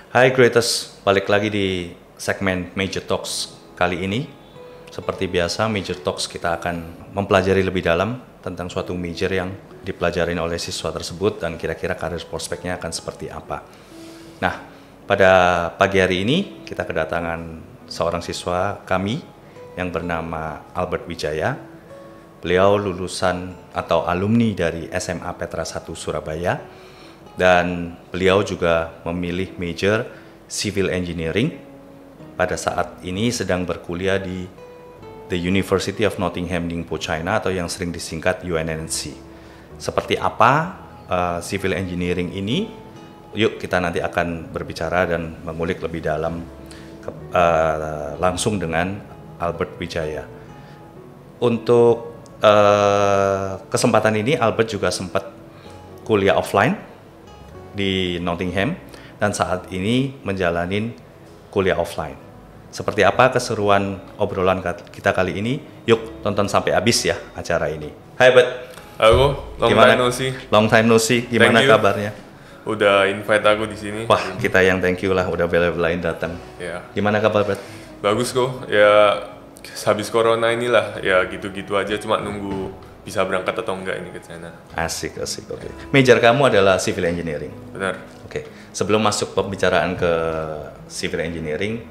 Hai Creators, balik lagi di segmen Major Talks kali ini. Seperti biasa, Major Talks kita akan mempelajari lebih dalam tentang suatu major yang dipelajarin oleh siswa tersebut dan kira-kira karir prospeknya akan seperti apa. Nah, pada pagi hari ini kita kedatangan seorang siswa kami yang bernama Albert Wijaya. Beliau lulusan atau alumni dari SMA Petra 1 Surabaya. Dan beliau juga memilih major Civil Engineering. Pada saat ini sedang berkuliah di The University of Nottingham, Ningpo, China, atau yang sering disingkat UNNC. Seperti apa Civil Engineering ini? Yuk kita nanti akan berbicara dan mengulik lebih dalam langsung dengan Albert Wijaya. Untuk kesempatan ini Albert juga sempat kuliah offline di Nottingham dan saat ini menjalanin kuliah offline. Seperti apa keseruan obrolan kita kali ini? Yuk tonton sampai habis ya acara ini. Hai Bud. Halo, long time no see. Long time no see. Gimana kabarnya? Udah invite aku di sini. Wah, kita yang thank you lah udah bela-belain datang. Ya. Gimana kabar Bud? Bagus kok. Ya habis corona inilah ya gitu-gitu aja, cuma nunggu bisa berangkat atau enggak ini ke sana. Asik, oke. Okay. Major kamu adalah Civil Engineering? Benar. Oke, sebelum masuk pembicaraan ke Civil Engineering,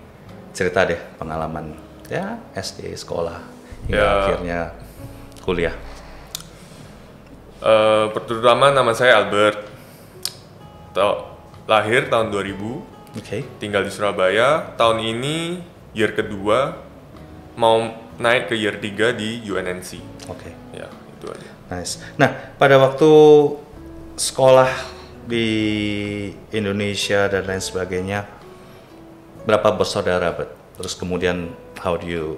cerita deh pengalaman ya SD, sekolah, hingga akhirnya kuliah. Pertama nama saya Albert, lahir tahun 2000, tinggal di Surabaya, tahun ini year kedua, mau naik ke year 3 di UNNC. Oke. Ya. Itu aja. Nice. Nah, pada waktu sekolah di Indonesia dan lain sebagainya, berapa bersaudara, Bud? Terus kemudian how do you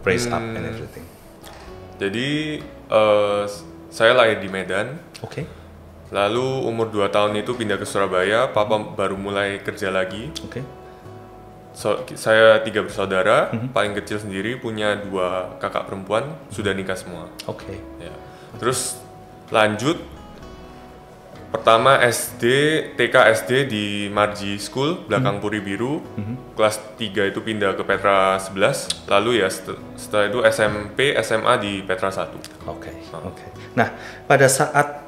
raise up and everything? Jadi saya lahir di Medan. Oke. Lalu umur 2 tahun itu pindah ke Surabaya. Papa baru mulai kerja lagi. Oke. Saya 3 bersaudara, paling kecil sendiri, punya 2 kakak perempuan, sudah nikah semua. Oke. Ya. Terus lanjut, pertama TK SD di Marji School, belakang Puri Biru. Kelas 3 itu pindah ke Petra 11, lalu ya setelah itu SMP, SMA di Petra 1. Oke. Nah, pada saat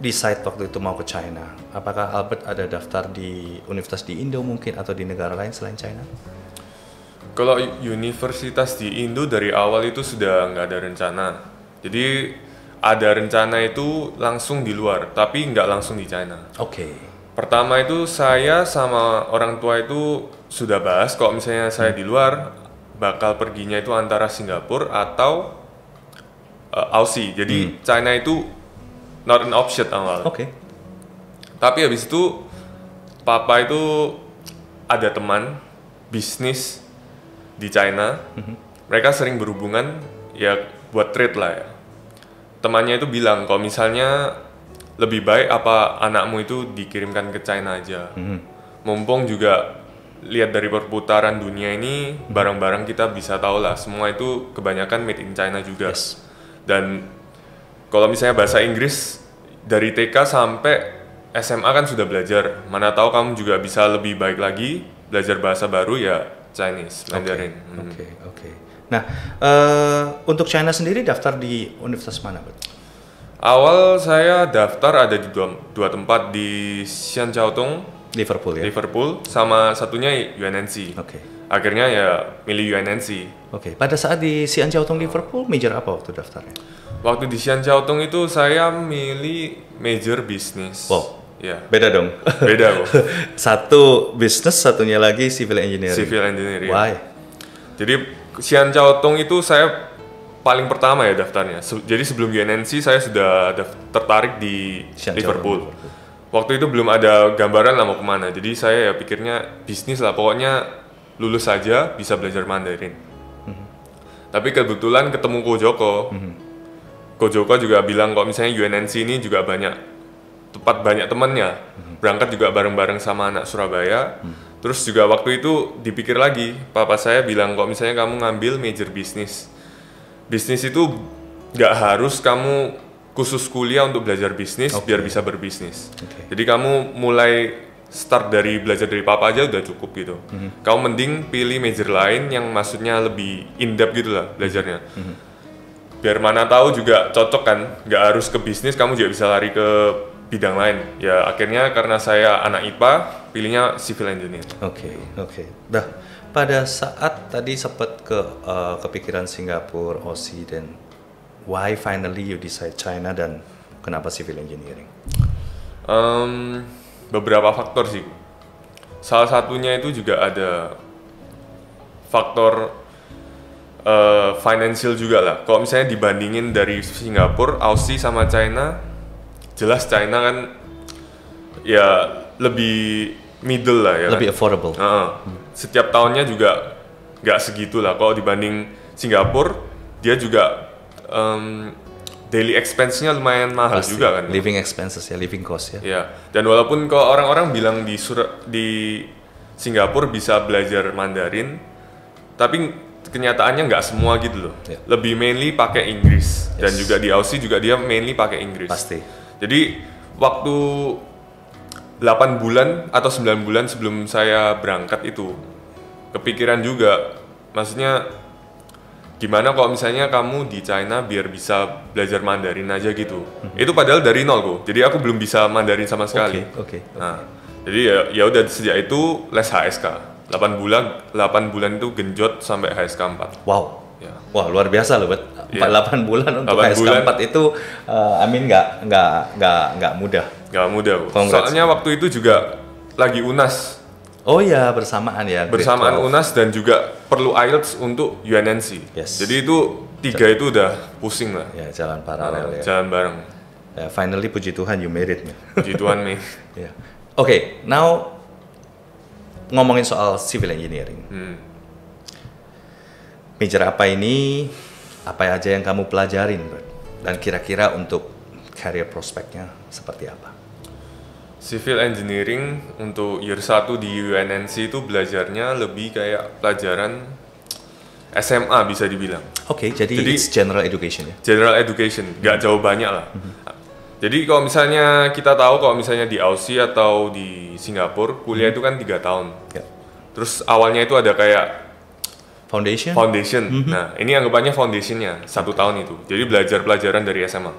decide waktu itu mau ke China, apakah Albert ada daftar di universitas di Indo mungkin atau di negara lain selain China? Kalau universitas di Indo dari awal itu sudah nggak ada rencana. Jadi ada rencana itu langsung di luar, tapi nggak langsung di China. Oke. Pertama itu saya sama orang tua itu sudah bahas kalau misalnya saya di luar bakal perginya itu antara Singapura atau Aussie. Jadi China itu not an option awal. Oke. Tapi habis itu papa itu ada teman bisnis di China. Mereka sering berhubungan ya buat trade lah ya. Temannya itu bilang kalau misalnya lebih baik apa anakmu itu dikirimkan ke China aja. Mumpung juga lihat dari perputaran dunia ini barang-barang kita bisa tahu lah semua itu kebanyakan made in China juga. Yes. Dan kalau misalnya bahasa Inggris dari TK sampai SMA kan sudah belajar. Mana tahu kamu juga bisa lebih baik lagi belajar bahasa baru ya Chinese, Mandarin. Oke. Nah, untuk China sendiri daftar di universitas mana, Bud? Awal saya daftar ada di dua tempat, di Xianjiaotong, Liverpool ya? Liverpool, sama satunya UNNC. Oke. Akhirnya ya milih UNNC. Oke. Pada saat di Xianjiaotong Liverpool, major apa waktu daftarnya? Waktu di Xianjiaotong itu saya milih major bisnis. Wow. Ya. Beda dong. Beda kok. Satu bisnis, satunya lagi civil engineering. Civil engineering. Why? Jadi Xianjiaotong itu saya paling pertama ya daftarnya. Jadi sebelum UNNC saya sudah tertarik di Liverpool. Waktu itu belum ada gambaran lah mau kemana. Jadi saya ya pikirnya bisnis lah. Pokoknya lulus saja bisa belajar Mandarin. Tapi kebetulan ketemu Ko Joko. Ko Joko juga bilang kok misalnya UNNC ini juga banyak temannya. Berangkat juga bareng-bareng sama anak Surabaya. Terus juga waktu itu dipikir lagi, papa saya bilang kok misalnya kamu ngambil major bisnis. Bisnis itu nggak harus kamu khusus kuliah untuk belajar bisnis biar bisa berbisnis. Jadi kamu mulai start dari belajar dari papa aja udah cukup gitu. Kamu mending pilih major lain yang maksudnya lebih in-depth gitu lah belajarnya. Biar mana tahu juga cocok kan, nggak harus ke bisnis, kamu juga bisa lari ke bidang lain. Ya akhirnya karena saya anak IPA, pilihnya civil engineer. Oke. Dah, pada saat tadi sempat kepikiran Singapura, Aussie, dan why finally you decide China dan kenapa civil engineering? Beberapa faktor sih. Salah satunya itu juga ada faktor financial juga lah. Kalau misalnya dibandingin dari Singapura, Aussie sama China, jelas China kan ya lebih middle lah ya. Lebih affordable. Setiap tahunnya juga nggak segitu lah. Kalau dibanding Singapura, dia juga daily expense-nya lumayan mahal Pasti. juga kan. Living expenses ya, living cost ya. Ya, dan walaupun kalau orang-orang bilang di Singapura bisa belajar Mandarin, tapi kenyataannya nggak semua gitu loh. Ya. Lebih mainly pakai Inggris, dan juga di Aussie juga dia mainly pakai Inggris. Pasti. Jadi waktu 8 bulan atau 9 bulan sebelum saya berangkat itu, kepikiran juga, maksudnya gimana kalau misalnya kamu di China biar bisa belajar Mandarin aja gitu. Itu padahal dari nol kok. Jadi aku belum bisa Mandarin sama sekali. Oke. Nah, jadi ya udah sejak itu les HSK. 8 bulan itu genjot sampai HSK 4. Wow. Ya. Wah, luar biasa loh, 8 bulan untuk 8 HSK bulan. 4 itu nggak mudah. Gak mudah. Congrats. Soalnya waktu itu juga lagi UNAS. Oh ya, bersamaan ya. Bersamaan grade 12. UNAS dan juga perlu IELTS untuk UNNC. Yes. Jadi itu 3 itu udah pusing lah. Ya, jalan paralel ya. Jalan bareng. Ya, finally puji Tuhan you made it. Puji Tuhan nih. Ya. Oke, now ngomongin soal civil engineering. Major apa ini? Apa aja yang kamu pelajarin, Bro? Dan kira-kira untuk career prospeknya seperti apa? Civil engineering untuk year 1 di UNNC itu belajarnya lebih kayak pelajaran SMA bisa dibilang. Oke, jadi it's general education ya? General education, nggak jauh banyak lah. Jadi kalau misalnya kita tahu kalau misalnya di Aussie atau di Singapura, kuliah itu kan 3 tahun. Ya. Terus awalnya itu ada kayak Foundation? Nah, ini anggapannya foundationnya 1 tahun itu. Jadi belajar pelajaran dari SMA.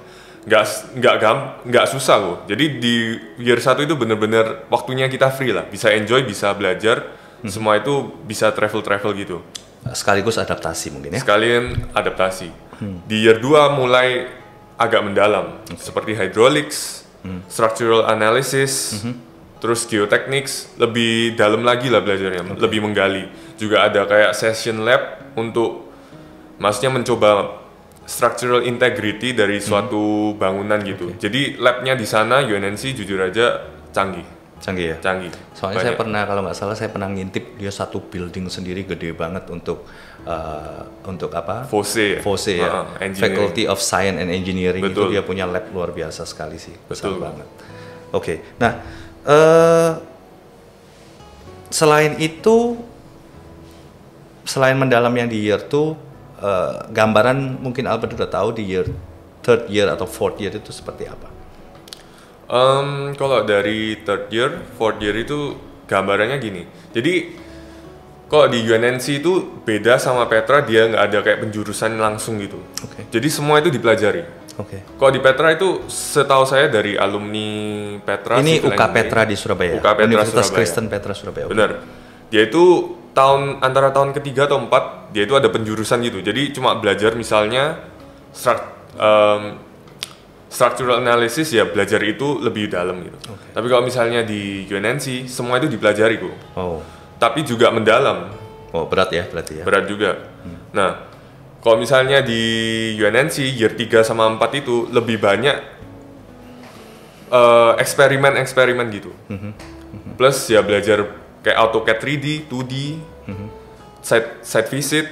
Nggak susah kok. Jadi di year 1 itu bener-bener waktunya kita free lah. Bisa enjoy, bisa belajar. Semua itu bisa travel gitu. Sekaligus adaptasi mungkin ya? Sekalian adaptasi. Di year 2 mulai agak mendalam. Seperti hydraulics, structural analysis, terus geotechnics. Lebih dalam lagi lah belajarnya. Lebih menggali. Juga ada kayak session lab untuk maksudnya mencoba structural integrity dari suatu bangunan gitu. Jadi labnya di sana UNNC jujur aja canggih. Canggih ya? Canggih. Soalnya saya pernah, kalau nggak salah saya pernah ngintip dia satu building sendiri gede banget untuk apa? FOSE ya. Faculty of Science and Engineering. Betul. Itu dia punya lab luar biasa sekali sih. Besar Betul banget. Oke. Nah, selain itu, selain mendalam yang di year 2, gambaran mungkin Albert udah tahu di year 3rd year atau 4th year itu seperti apa? Kalau dari 3rd year, 4th year itu gambarannya gini. Jadi kalau di UNNC itu beda sama Petra, dia nggak ada kayak penjurusan langsung gitu. Oke. Jadi semua itu dipelajari. Oke. Kalau di Petra itu setahu saya dari alumni Petra. Ini UK Petra di Surabaya. UK Petra Universitas Surabaya. Kristen Petra Surabaya. Benar. Dia itu antara tahun ketiga atau 4 dia itu ada penjurusan gitu. Jadi cuma belajar misalnya structural analysis ya belajar itu lebih dalam gitu. Okay. Tapi kalau misalnya di UNNC semua itu dipelajari kok. Oh. Tapi juga mendalam. Oh, berat ya berarti ya. Berat juga. Nah, kalau misalnya di UNNC year 3 sama 4 itu lebih banyak eksperimen gitu. Plus ya belajar kayak AutoCAD 3D, 2D, site visit,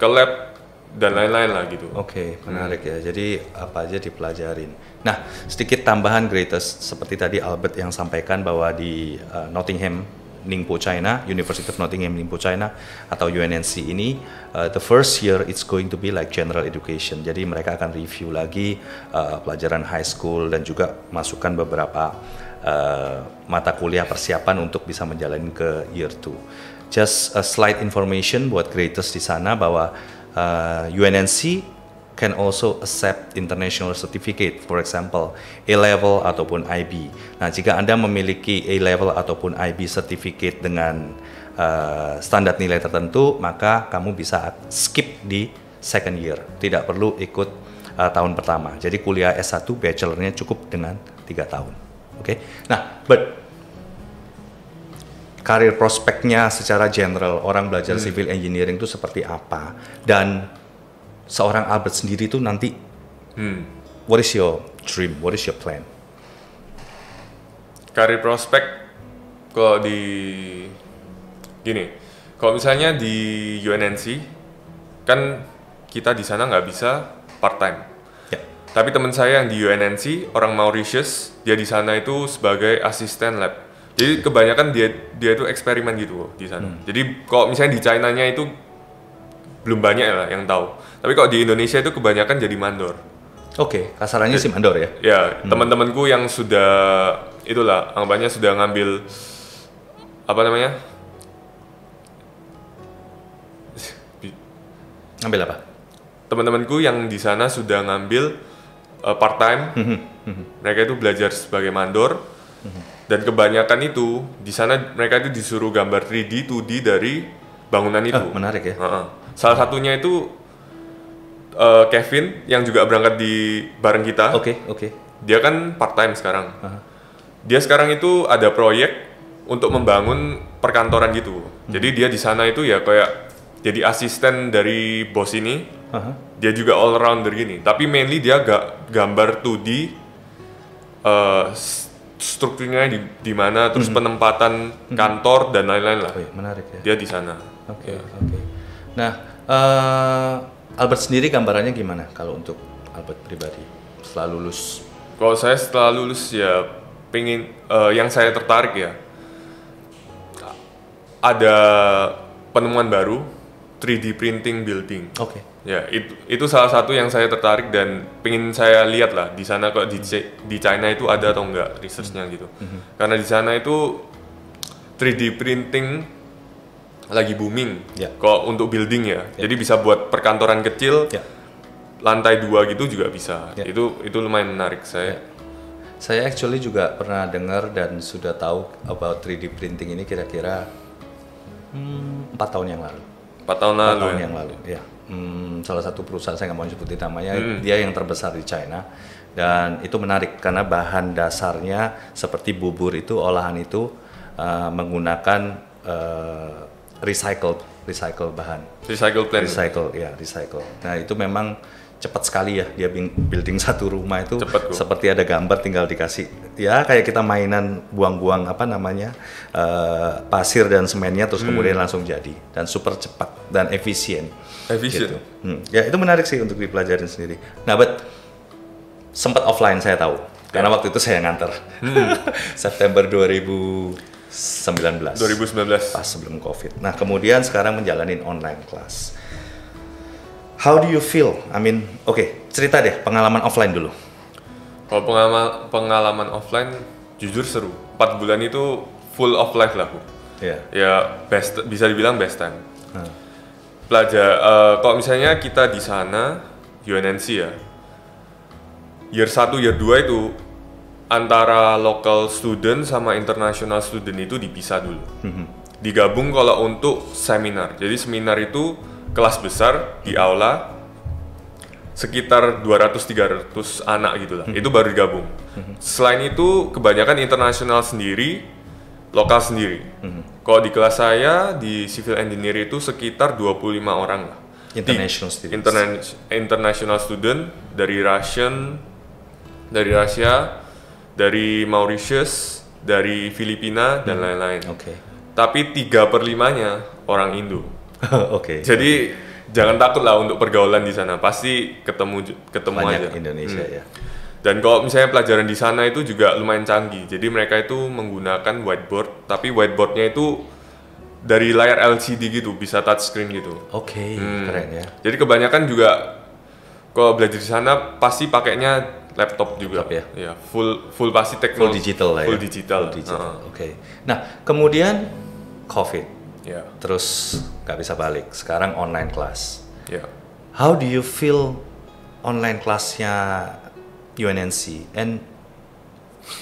ke lab, dan lain-lain lah gitu. Oke, menarik ya. Jadi apa aja dipelajarin. Nah, sedikit tambahan Greatest, seperti tadi Albert yang sampaikan bahwa di Nottingham, Ningpo, China, University of Nottingham, Ningpo, China, atau UNNC ini, the first year it's going to be like general education. Jadi mereka akan review lagi pelajaran high school dan juga masukkan beberapa mata kuliah persiapan untuk bisa menjalani ke year 2. Just a slight information buat graders di sana bahwa UNNC can also accept international certificate, for example A-level ataupun IB. Nah, jika Anda memiliki A-level ataupun IB certificate dengan standar nilai tertentu, maka kamu bisa skip di second year, tidak perlu ikut tahun pertama. Jadi kuliah S1 bachelornya cukup dengan 3 tahun. Oke. Nah, but karir prospeknya secara general orang belajar civil engineering itu seperti apa, dan seorang Albert sendiri itu nanti what is your dream, what is your plan? Karir prospek kalau kalau misalnya di UNNC kan kita di sana nggak bisa part time. Ya. Tapi teman saya yang di UNNC orang Mauritius, dia di sana itu sebagai asisten lab. Jadi kebanyakan dia itu eksperimen gitu di sana. Jadi kalau misalnya di China-nya itu belum banyak lah yang tahu. Tapi kalau di Indonesia itu kebanyakan jadi mandor. Oke, kasarannya sih mandor ya? Ya, teman-temanku yang sudah itulah, anggapannya sudah ngambil apa namanya? Ngambil apa? Teman-temanku yang di sana sudah ngambil part time. Mereka itu belajar sebagai mandor. Dan kebanyakan itu di sana mereka itu disuruh gambar 3D, 2D dari bangunan itu. Menarik ya. Salah satunya itu Kevin yang juga berangkat di bareng kita. Oke. Dia kan part time sekarang. Dia sekarang itu ada proyek untuk membangun perkantoran gitu. Jadi dia di sana itu ya kayak jadi asisten dari bos ini. Dia juga all rounder gini. Tapi mainly dia gambar 2D strukturnya di mana, terus penempatan kantor dan lain-lain lah. Menarik ya. Dia di sana. Oke. Nah, Albert sendiri gambarannya gimana kalau untuk Albert pribadi setelah lulus? Kalau saya setelah lulus ya pengen yang saya tertarik ya ada penemuan baru 3D printing building. Oke. Ya itu salah satu yang saya tertarik dan pengen saya lihat lah di sana kok di China itu ada atau enggak researchnya gitu. Karena di sana itu 3D printing lagi booming, kok untuk building ya. Jadi bisa buat perkantoran kecil, lantai 2 gitu juga bisa. Itu lumayan menarik saya. Saya actually juga pernah dengar dan sudah tahu about 3D printing ini kira-kira 4 tahun yang lalu. 4 tahun lalu. 4 tahun yang lalu, ya. Salah satu perusahaan, saya nggak mau sebutin namanya, dia yang terbesar di China. Dan itu menarik karena bahan dasarnya seperti bubur itu, olahan itu menggunakan recycle bahan. Recycle plant. Recycle. Nah, itu memang cepat sekali ya, dia building satu rumah itu cepet, seperti ada gambar tinggal dikasih ya kayak kita mainan buang-buang pasir dan semennya terus kemudian langsung jadi, dan super cepat dan efisien. Gitu. Ya itu menarik sih untuk dipelajarin sendiri. Nah, but sempat offline saya tahu karena waktu itu saya nganter September 2019 pas sebelum COVID. Nah, kemudian sekarang menjalanin online class. How do you feel? I mean, cerita deh pengalaman offline dulu. Kalau pengalaman offline jujur seru. 4 bulan itu full of life lah, Bu. Ya best, bisa dibilang best time. Kalau misalnya kita di sana UNNC ya, year 1, year 2 itu antara local student sama international student itu dipisah dulu. Digabung kalau untuk seminar. Jadi seminar itu kelas besar di aula sekitar 200-300 anak gitu lah. Itu baru digabung. Selain itu kebanyakan internasional sendiri, lokal sendiri. Kalau di kelas saya di civil engineer itu sekitar 25 orang lah. International student dari Rusia, dari Mauritius, dari Filipina dan lain-lain. Tapi 3/5-nya orang Indo. Jadi jangan takut lah untuk pergaulan di sana. Pasti ketemu banyak aja. Indonesia ya. Dan kalau misalnya pelajaran di sana itu juga lumayan canggih. Jadi mereka itu menggunakan whiteboard, tapi whiteboardnya itu dari layar LCD gitu, bisa touchscreen gitu. Keren ya. Jadi kebanyakan juga kalau belajar di sana pasti pakainya laptop juga. Laptop ya? Ya, full pasti teknologi. Full digital lah ya. Full digital. Oke. Nah, kemudian COVID. Ya. Terus nggak bisa balik. Sekarang online class. Ya. How do you feel online classnya UNNC? And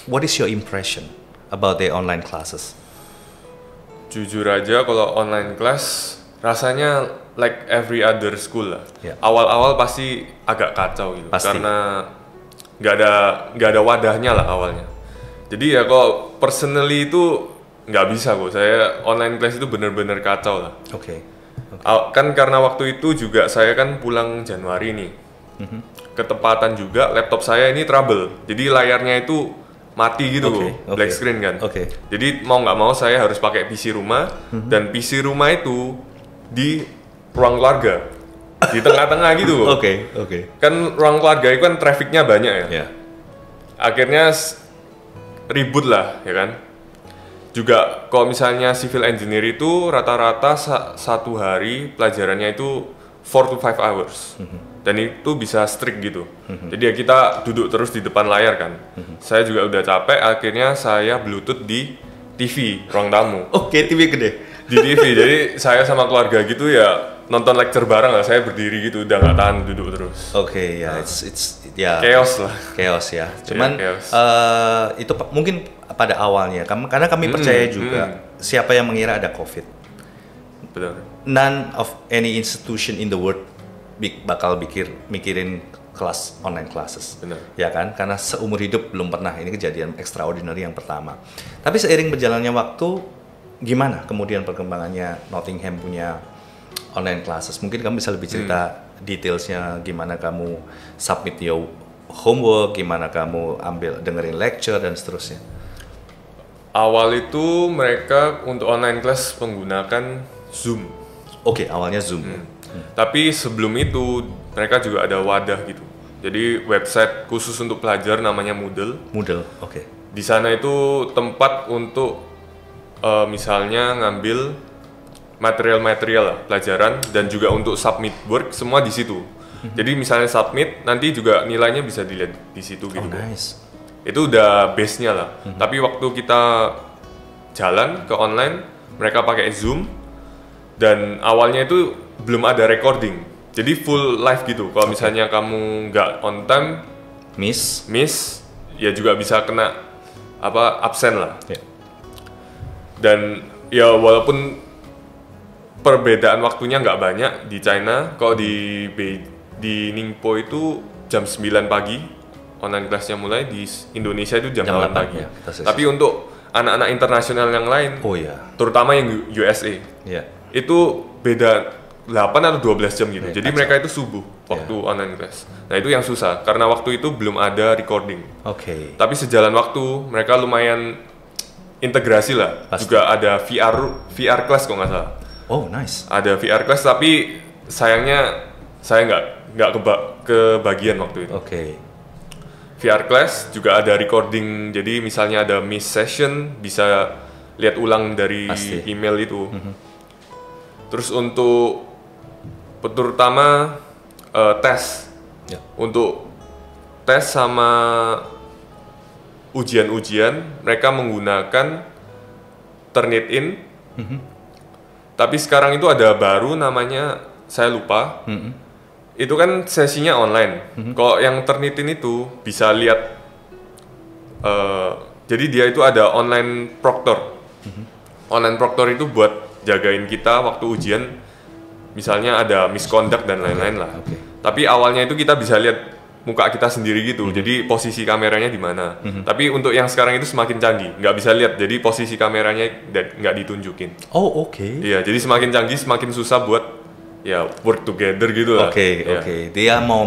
what is your impression about the online classes? Jujur aja kalau online class rasanya like every other school lah. Ya. Awal-awal pasti agak kacau gitu. Pasti. Karena nggak ada wadahnya lah awalnya. Jadi ya kalau personally itu nggak bisa kok. Saya online class itu bener-bener kacau lah. Oke. Kan karena waktu itu juga saya kan pulang Januari nih. Ketepatan juga laptop saya ini trouble. Jadi layarnya itu mati gitu loh, black screen kan. Jadi mau nggak mau saya harus pakai PC rumah dan PC rumah itu di ruang keluarga di tengah-tengah gitu loh. Kan ruang keluarga itu kan trafficnya banyak ya. Yeah. Akhirnya ribut lah ya kan. Juga kalau misalnya civil engineer itu rata-rata satu hari pelajarannya itu 4 to 5 hours. Dan itu bisa strict gitu. Jadi ya kita duduk terus di depan layar kan. Saya juga udah capek, akhirnya saya bluetooth di TV ruang tamu. TV gede. Di TV, jadi saya sama keluarga gitu ya nonton lecture bareng lah. Saya berdiri gitu, udah nggak tahan duduk terus. It's chaos lah. Chaos ya. Cuman chaos. Itu mungkin pada awalnya, karena kami percaya juga siapa yang mengira ada COVID. Betul. None of any institution in the world bakal mikirin kelas online classes. Benar. Ya kan? Karena seumur hidup belum pernah, ini kejadian extraordinary yang pertama. Tapi seiring berjalannya waktu, gimana kemudian perkembangannya Nottingham punya online classes? Mungkin kamu bisa lebih cerita detailsnya, gimana kamu submit your homework, gimana kamu dengerin lecture dan seterusnya. Awal itu mereka untuk online class menggunakan Zoom. Awalnya Zoom. Tapi sebelum itu mereka juga ada wadah gitu. Jadi website khusus untuk pelajar namanya Moodle. Di sana itu tempat untuk misalnya ngambil material-material lah, pelajaran dan juga untuk submit work semua di situ. Jadi misalnya submit nanti juga nilainya bisa dilihat di situ gitu. Nice. Itu udah base-nya lah. Tapi waktu kita jalan ke online mereka pakai Zoom dan awalnya itu belum ada recording. Jadi full live gitu. Kalau misalnya kamu nggak on time, miss, ya juga bisa kena absen lah. Dan ya walaupun perbedaan waktunya nggak banyak di China, kalau di Ningpo itu jam 9 pagi online kelasnya mulai, di Indonesia itu jam 8 pagi. Ya, tapi untuk anak-anak internasional yang lain, terutama yang USA, itu beda 8 atau 12 jam gitu. Jadi mereka itu subuh waktu online class. Nah itu yang susah, karena waktu itu belum ada recording. Tapi sejalan waktu, mereka lumayan integrasi lah. Juga ada VR class kok nggak salah. Nice. Ada VR class, tapi sayangnya saya nggak kebagian waktu itu. VR class juga ada recording, jadi misalnya ada miss session bisa lihat ulang dari email itu. Terus untuk terutama tes, untuk tes sama ujian-ujian mereka menggunakan Turnitin. Tapi sekarang itu ada baru namanya saya lupa. Itu kan sesinya online. Kalau yang Turnitin itu bisa lihat, jadi dia itu ada online proctor. Online proctor itu buat jagain kita waktu ujian, misalnya ada misconduct dan lain-lain lah. Tapi awalnya itu kita bisa lihat muka kita sendiri gitu, jadi posisi kameranya di mana. Tapi untuk yang sekarang itu semakin canggih, nggak bisa lihat, jadi posisi kameranya nggak ditunjukin. Iya, jadi semakin canggih semakin susah buat ya work together gitu lah. Dia mau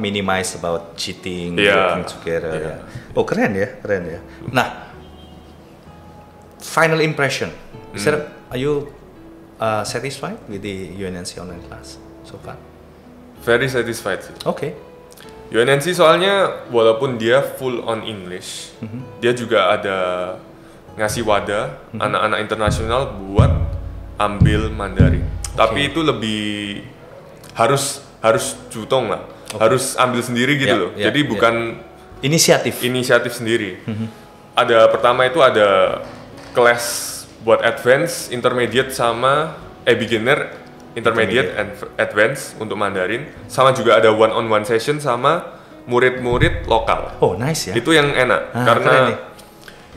minimize about cheating, working together. Keren ya. Nah, final impression. Are you satisfied with the UNNC online class so far? Very satisfied sih. UNNC soalnya walaupun dia full on English, dia juga ada ngasih wadah anak-anak internasional buat ambil Mandarin. Tapi itu lebih harus jutong lah. harus ambil sendiri gitu loh. Jadi bukan inisiatif sendiri. Ada pertama itu ada kelas buat advance, intermediate sama beginner, intermediate, and advance untuk Mandarin. Sama juga ada one-on-one session sama murid-murid lokal. Oh, nice ya. Itu yang enak karena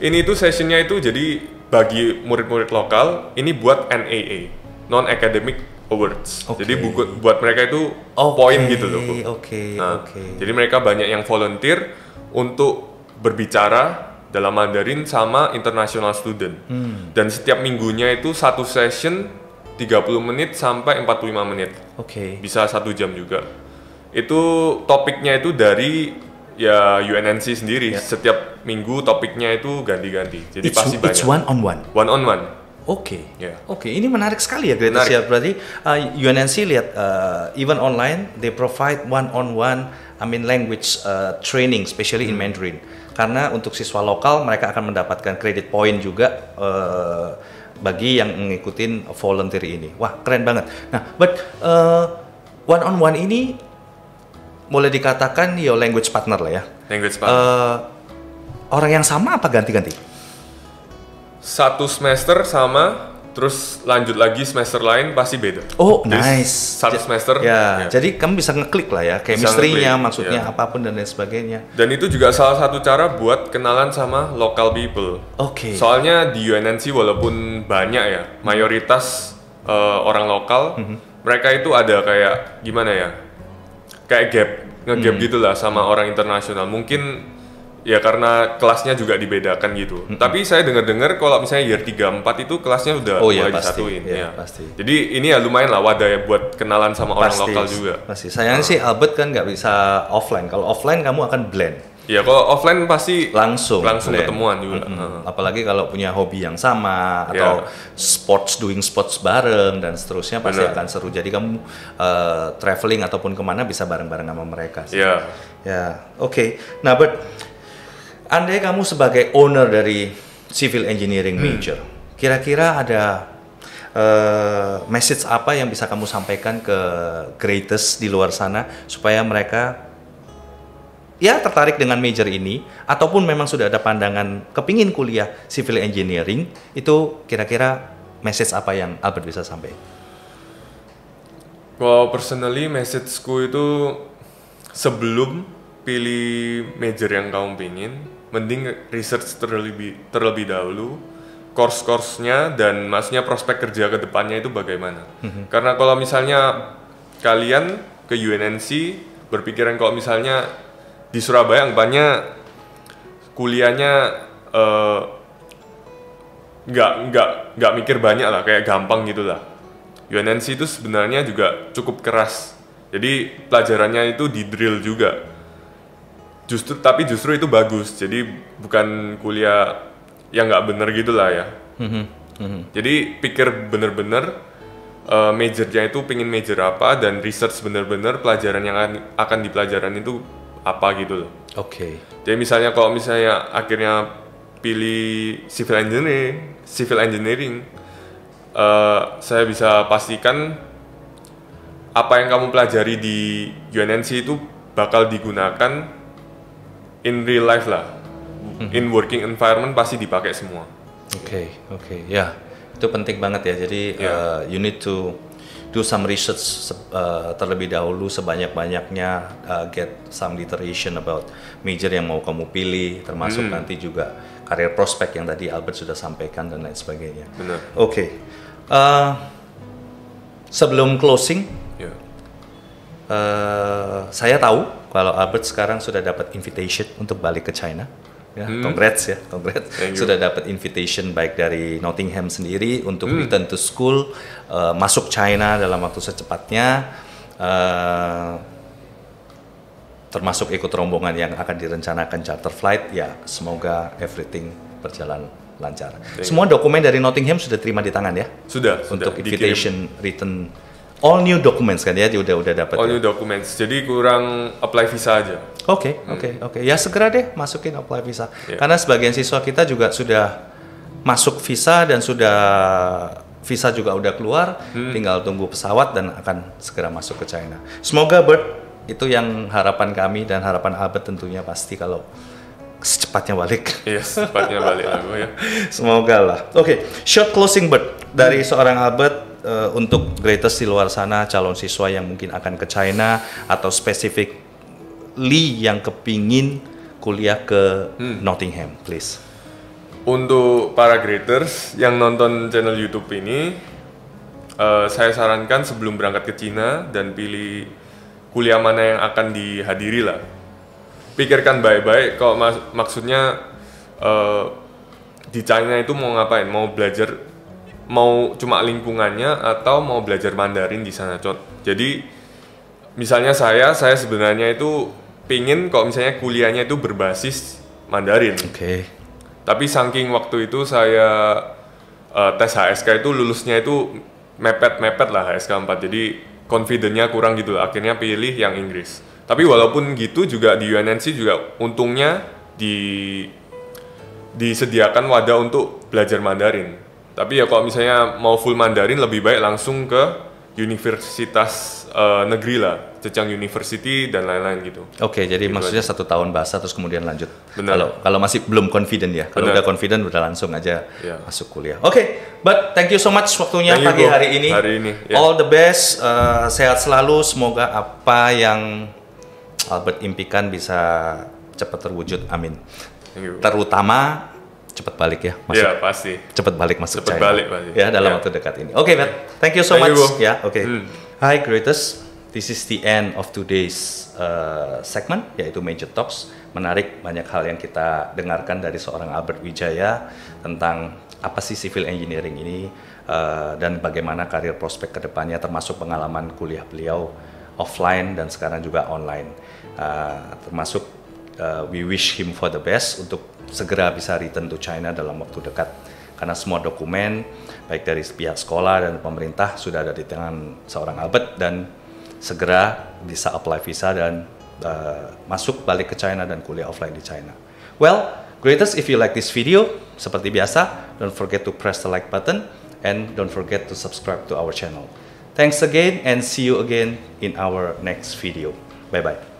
ini tuh sessionnya itu jadi bagi murid-murid lokal ini buat NAA, non academic awards. Jadi buat mereka itu poin gitu loh. Jadi mereka banyak yang volunteer untuk berbicara dalam Mandarin sama international student. Dan setiap minggunya itu satu session 30 menit sampai 45 menit. Bisa 1 jam juga. Itu topiknya itu dari ya UNNC sendiri. Setiap minggu topiknya itu ganti-ganti. Jadi pasti banyak. It's one on one. One on one. Ini menarik sekali ya, Greatest ya. Berarti UNNC lihat even online they provide one on one language training, especially in Mandarin. Karena untuk siswa lokal mereka akan mendapatkan credit point juga bagi yang ngikutin volunteer ini. Wah, keren banget. Nah, but one on one ini boleh dikatakan your language partner lah ya. Language partner. Orang yang sama apa ganti-ganti? Satu semester sama, terus lanjut lagi semester lain pasti beda. Oh, jadi, nice. Satu semester. Jadi kamu bisa ngeklik lah ya, chemistry-nya, maksudnya apapun dan lain sebagainya. Dan itu juga salah satu cara buat kenalan sama local people. Soalnya di UNNC walaupun banyak ya, mayoritas orang lokal, mereka itu ada kayak gimana ya? Kayak nge-gap gitulah sama orang internasional. Mungkin ya karena kelasnya juga dibedakan gitu. Tapi saya dengar-dengar kalau misalnya year 3 4 itu kelasnya udah mulai disatuin. Pasti. Jadi ini ya lumayan lah wadah ya buat kenalan sama orang lokal juga. Pasti. Sayangnya sih Albert kan nggak bisa offline. Kalau offline kamu akan blend. Ya kalau offline pasti langsung blend. Ketemuan juga. Apalagi kalau punya hobi yang sama atau doing sports bareng dan seterusnya pasti akan seru. Jadi kamu traveling ataupun kemana bisa bareng-bareng sama mereka sih. Nah, but andai kamu sebagai owner dari civil engineering major, kira-kira ada message apa yang bisa kamu sampaikan ke Greatest di luar sana supaya mereka ya tertarik dengan major ini ataupun memang sudah ada pandangan kepingin kuliah civil engineering, itu kira-kira message apa yang Albert bisa sampaikan? Kalau personally messageku itu sebelum pilih major yang kamu pingin, mending research terlebih dahulu course-course-nya dan maksudnya prospek kerja ke depannya itu bagaimana. Karena kalau misalnya kalian ke UNNC berpikiran kalau misalnya di Surabaya anggapannya kuliahnya nggak mikir banyak lah, kayak gampang gitulah. UNNC itu sebenarnya juga cukup keras. Jadi pelajarannya itu di drill juga. Tapi justru itu bagus. Jadi bukan kuliah yang nggak bener gitulah ya. Jadi pikir bener-bener majornya itu pingin major apa dan research bener-bener pelajaran yang akan dipelajaran itu apa gitu loh. Jadi misalnya kalau misalnya akhirnya pilih civil engineering, saya bisa pastikan apa yang kamu pelajari di UNNC itu bakal digunakan in real life lah. In working environment pasti dipakai semua. Ya, itu penting banget ya. Jadi you need to do some research terlebih dahulu sebanyak-banyaknya, get some literation about major yang mau kamu pilih, termasuk nanti juga karir prospek yang tadi Albert sudah sampaikan dan lain sebagainya. Benar. Sebelum closing, saya tahu kalau Albert sekarang sudah dapat invitation untuk balik ke China. Congrats. Sudah dapat invitation baik dari Nottingham sendiri untuk return to school, masuk China dalam waktu secepatnya, termasuk ikut rombongan yang akan direncanakan charter flight. Ya, semoga everything berjalan lancar. Semua dokumen dari Nottingham sudah terima di tangan ya? Sudah. Untuk invitation return. All new documents kan ya, udah dapat. All new documents, jadi kurang apply visa aja. Oke. Ya segera deh masukin apply visa. Karena sebagian siswa kita juga sudah masuk visa dan visa juga udah keluar, tinggal tunggu pesawat dan akan segera masuk ke China. Semoga Bert itu yang harapan kami dan harapan Albert tentunya pasti kalau secepatnya balik. Iya, secepatnya balik lah gue ya. Semoga lah. Oke, short closing word dari seorang Albert untuk greatest di luar sana, calon siswa yang mungkin akan ke China atau specifically yang kepingin kuliah ke Nottingham, please. Untuk para graders yang nonton channel YouTube ini, saya sarankan sebelum berangkat ke Cina dan pilih kuliah mana yang akan dihadiri lah. Pikirkan baik-baik kalau maksudnya di China itu mau ngapain, mau belajar, mau cuma lingkungannya atau mau belajar Mandarin di sana. Jadi misalnya saya sebenarnya itu pingin kalau misalnya kuliahnya itu berbasis Mandarin. Oke. Tapi saking waktu itu saya tes HSK itu lulusnya itu mepet lah HSK 4, jadi confident-nya kurang gitu lah. Akhirnya pilih yang Inggris. Tapi walaupun gitu juga di UNNC juga untungnya disediakan wadah untuk belajar Mandarin. Tapi ya kalau misalnya mau full Mandarin lebih baik langsung ke universitas negeri lah, Zhejiang University dan lain-lain gitu. Oke, jadi gitu maksudnya aja. 1 tahun bahasa terus kemudian lanjut. Kalau masih belum confident ya. Kalau udah confident udah langsung aja masuk kuliah. Oke, but thank you so much waktunya pagi hari ini. All the best, sehat selalu. Semoga apa yang Albert impikan bisa cepat terwujud. Amin. Terutama cepat balik ya. Iya, pasti. Cepat balik masuk China. Cepat balik pasti. Ya, dalam waktu dekat ini. Oke, Matt. Thank you so much. Ya, oke. Hi, greatest. This is the end of today's segment, yaitu Major Talks. Menarik, banyak hal yang kita dengarkan dari seorang Albert Wijaya tentang apa sih civil engineering ini dan bagaimana karir prospek kedepannya, termasuk pengalaman kuliah beliau offline dan sekarang juga online. Termasuk we wish him for the best untuk segera bisa return to China dalam waktu dekat. Karena semua dokumen, baik dari pihak sekolah dan pemerintah sudah ada di tangan seorang Albert dan segera bisa apply visa dan masuk balik ke China dan kuliah offline di China. Well, greatest, if you like this video, seperti biasa, don't forget to press the like button and don't forget to subscribe to our channel. Thanks again and see you again in our next video. Bye-bye.